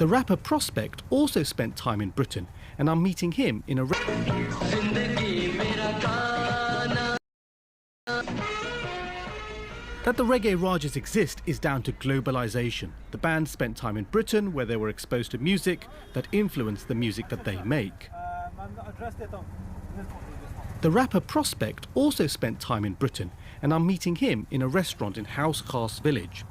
The rapper Prozpekt also spent time in Britain, and I'm meeting him in a... That the reggae rajas exist is down to globalization. The band spent time in Britain, where they were exposed to music that influenced the music that they make. The rapper Prozpekt also spent time in Britain, and I'm meeting him in a restaurant in House Khas village.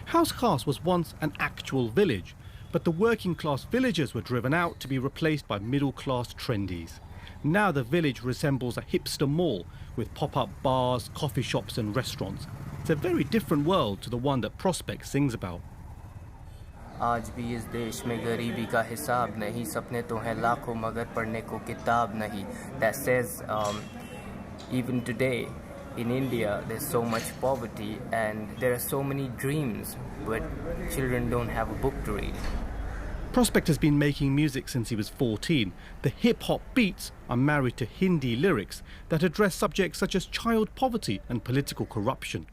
House Khas was once an actual village, but the working class villagers were driven out to be replaced by middle class trendies. Now the village resembles a hipster mall with pop-up bars, coffee shops and restaurants. It's a very different world to the one that Prozpekt sings about. आज भी इस देश में गरीबी का हिसाब नहीं सपने तो हैं लाखों मगर पढ़ने को किताब नहीं. That says even today in India there's so much poverty and there are so many dreams but children don't have a book to read. Prozpekt has been making music since he was 14. The hip-hop beats are married to Hindi lyrics that address subjects such as child poverty and political corruption.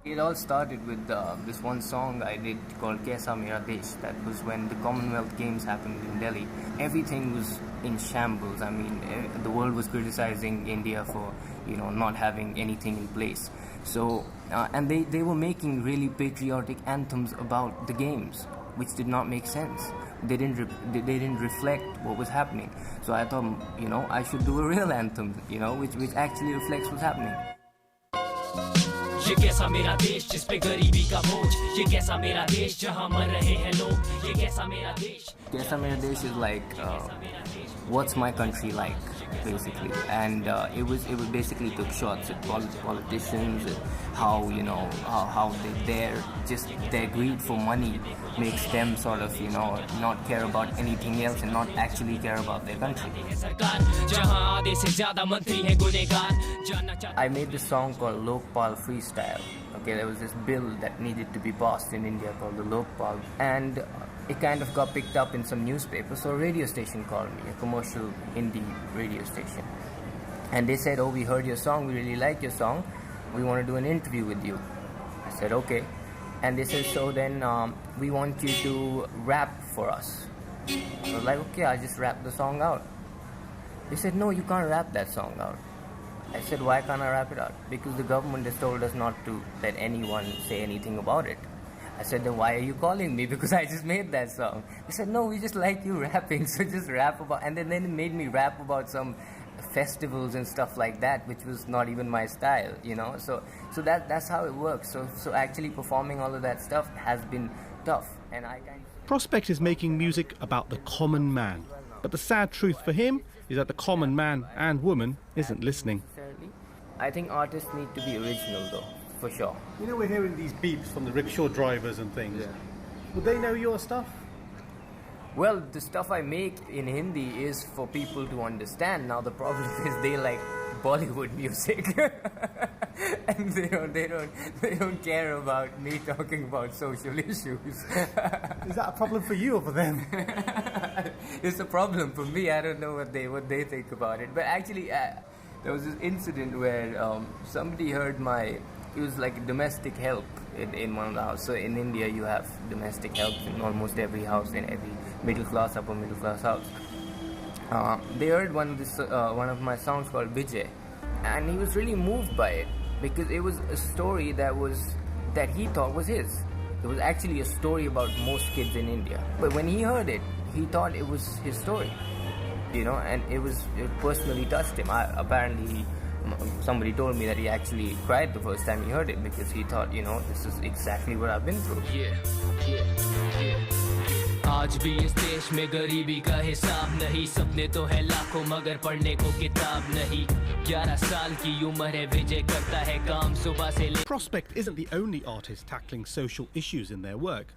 It all started with this one song I did called Krsna Mera Desh. That was when the Commonwealth Games happened in Delhi. Everything was in shambles. I mean, the world was criticizing India for, not having anything in place. So, and they were making really patriotic anthems about the games, which did not make sense. They didn't reflect what was happening. So I thought, I should do a real anthem, which actually reflects what's happening. ये कैसा मेरा देश जिस पे गरीबी का बोझ ये कैसा मेरा देश जहां मर रहे हैं लोग ये कैसा मेरा देश Krsna Mera Desh is like what's my country like basically, and it basically took shots at politicians and how their greed for money makes them sort of not care about anything else and not actually care about their country. I made this song called Lokpal Freestyle. Okay, there was this bill that needed to be passed in India called the Lokpal, and it kind of got picked up in some newspapers. So a radio station called me, a commercial Hindi radio station, and they said, "Oh, we heard your song, we really like your song, we want to do an interview with you." I said, "Okay," and they said, "So then we want you to rap for us." I was like, "Okay, I'll just rap the song out." They said, "No, you can't rap that song out." I said, "Why can't I rap it out?" "Because the government has told us not to let anyone say anything about it." I said, "Then why are you calling me? Because I just made that song." They said, "No, we just like you rapping, so just rap about..." And then it made me rap about some festivals and stuff like that, which was not even my style, So that's how it works. So actually performing all of that stuff has been tough. And Prozpekt is making music about the common man. But the sad truth for him is that the common man and woman isn't listening. I think artists need to be original though, for sure. We're hearing these beeps from the rickshaw drivers and things. Yeah. Would they know your stuff? Well, the stuff I make in Hindi is for people to understand. Now the problem is they like Bollywood music. And they don't care about me talking about social issues. Is that a problem for you or for them? It's a problem for me. I don't know what they think about it. But actually, there was this incident where somebody heard it was like domestic help in one of the houses. So in India, you have domestic help in almost every house, in every middle class, upper middle class house. They heard one of my songs called Vijay, and he was really moved by it because it was a story that he thought was his. It was actually a story about most kids in India. But when he heard it, he thought it was his story, and it personally touched him. Apparently, somebody told me that he actually cried the first time he heard it because he thought, this is exactly what I've been through. Yeah. आज भी इस देश में गरीबी का हिसाब नहीं सपने तो है लाखों मगर पढ़ने को किताब नहीं 11 साल की उम्र है विजय करता है काम सुबह से Prozpekt isn't the only artist tackling social issues in their work.